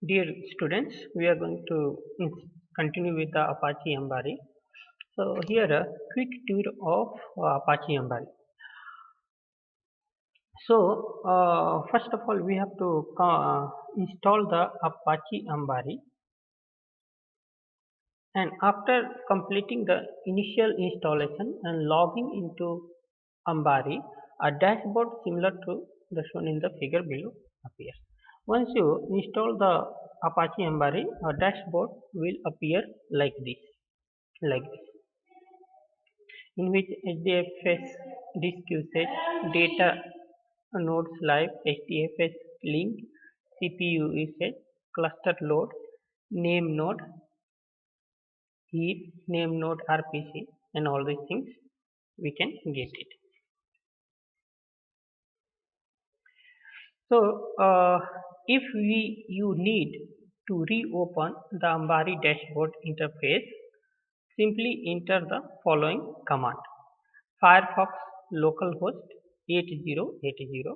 Dear students, we are going to continue with the Apache Ambari. So here a quick tour of Apache Ambari. So first of all, we have to install the Apache Ambari, and after completing the initial installation and logging into Ambari, a dashboard similar to the shown in the figure below appears. Once you install the Apache Ambari, a dashboard will appear like this, in which HDFS disk usage, data nodes live, HDFS link, CPU usage, cluster load, name node, heap, name node RPC, and all these things we can get it. So if you need to reopen the Ambari dashboard interface, simply enter the following command: Firefox localhost 8080.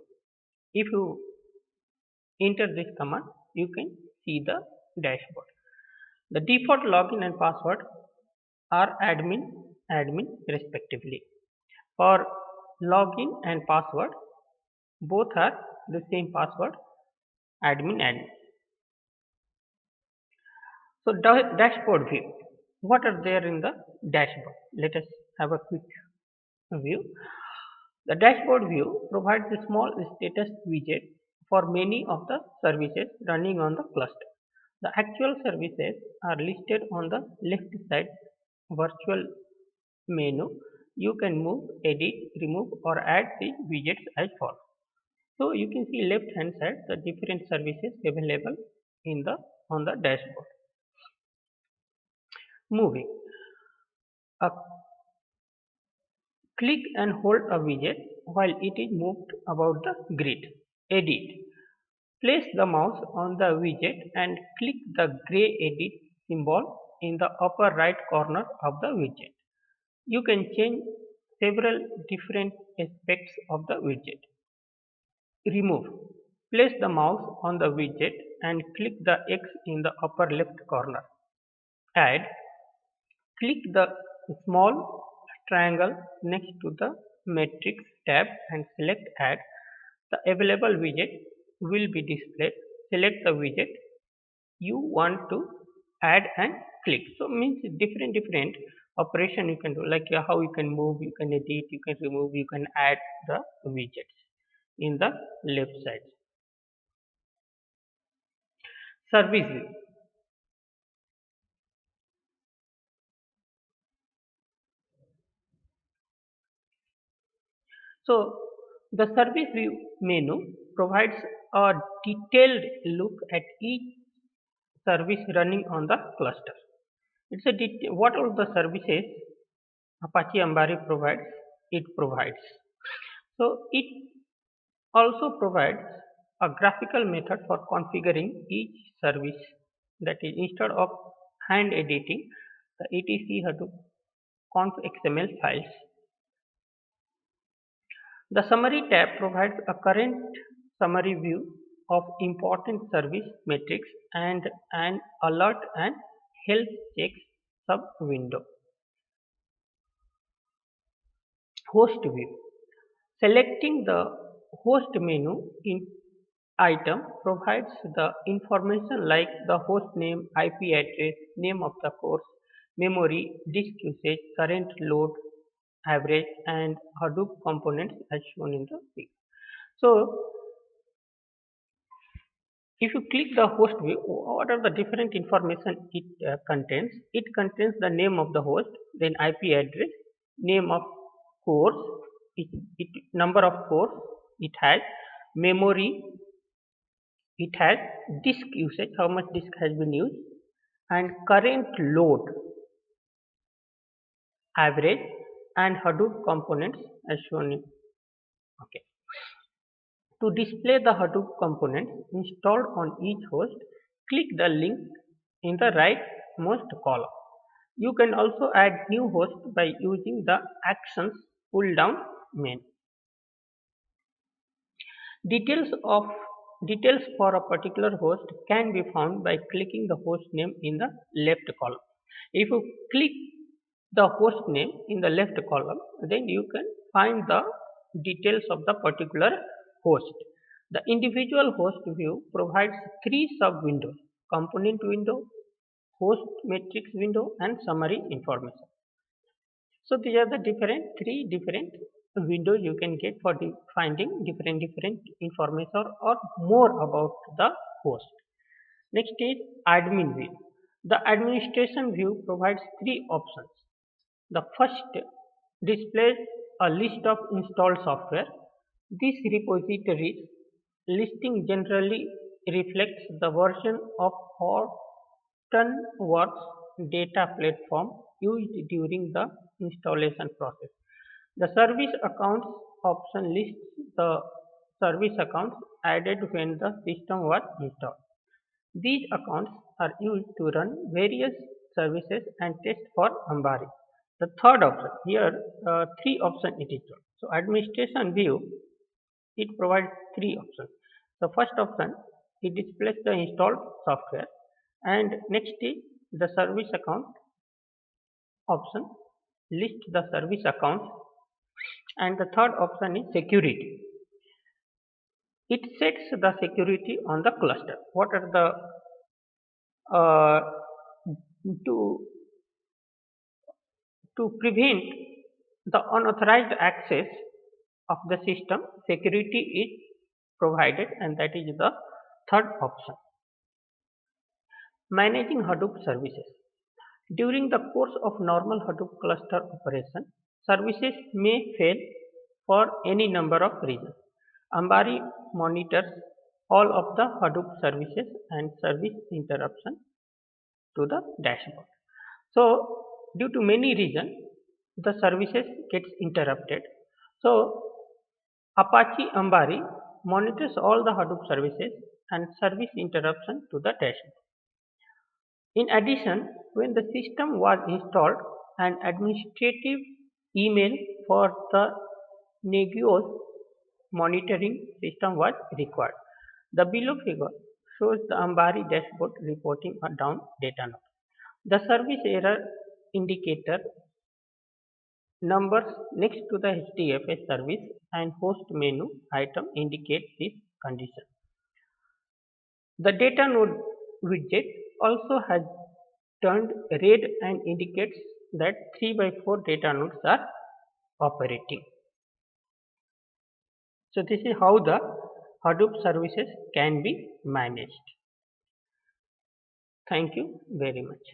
If you enter this command, you can see the dashboard. The default login and password are admin respectively. For login and password, both are the same password, admin. So dashboard view. What are there in the dashboard? Let us have a quick view. The dashboard view provides a small status widget for many of the services running on the cluster. The actual services are listed on the left side virtual menu. You can move, edit, remove or add the widgets as follows. So you can see left hand side the different services available in the on the dashboard. Moving. A click and hold a widget while it is moved about the grid. Edit. Place the mouse on the widget and click the gray edit symbol in the upper right corner of the widget. You can change several different aspects of the widget. Remove. Place the mouse on the widget and click the X in the upper left corner. Add. Click the small triangle next to the matrix tab and select Add. The available widget will be displayed. Select the widget you want to add and click. So means different operation you can do, like how you can move, you can edit, you can remove, you can add the widgets in the left side. Service view. So the service view menu provides a detailed look at each service running on the cluster. It's a what all the services Apache Ambari provides. It provides. So it also provides a graphical method for configuring each service. That is, instead of hand editing the etc Hadoop conf XML files, the summary tab provides a current summary view of important service metrics and an alert and health checks sub window. Host view. Selecting the host menu in item provides the information like the host name, IP address, name of the course, memory, disk usage, current load, average, and Hadoop components as shown in the figure. So, if you click the host view, what are the different information it contains? It contains the name of the host, then IP address, name of course, number of course it has, memory, it has disk usage, how much disk has been used, and current load, average, and Hadoop components as shown in. Okay. To display the Hadoop components installed on each host, click the link in the rightmost column. You can also add new host by using the Actions pull down menu. Details of details for a particular host can be found by clicking the host name in the left column. If you click the host name in the left column, then you can find the details of the particular host. The individual host view provides three sub-windows: component window, host matrix window, and summary information. So these are the three different windows you can get for finding different information or more about the host. Next is admin view. The administration view provides three options. The first displays a list of installed software. This repository listing generally reflects the version of Hortonworks data platform used during the installation process. The service accounts option lists the service accounts added when the system was installed. These accounts are used to run various services and test for Ambari. The third option here, three options it is shown. So administration view, it provides three options. The first option, it displays the installed software, and next is the service account option, list the service accounts, and the third option is security. It sets the security on the cluster. What are the to prevent the unauthorized access of the system, security is provided, and that is the third option. Managing Hadoop services. During the course of normal Hadoop cluster operation, services may fail for any number of reasons. Ambari monitors all of the Hadoop services and service interruption to the dashboard. So, due to many reasons, the services gets interrupted. So, Apache Ambari monitors all the Hadoop services and service interruption to the dashboard. In addition, when the system was installed, an administrative email for the Nagios monitoring system was required. The below figure shows the Ambari dashboard reporting a down data node. The service error indicator numbers next to the HDFS service and host menu item indicate this condition. The data node widget also has turned red and indicates that 3 by 4 data nodes are operating. So this is how the Hadoop services can be managed. Thank you very much.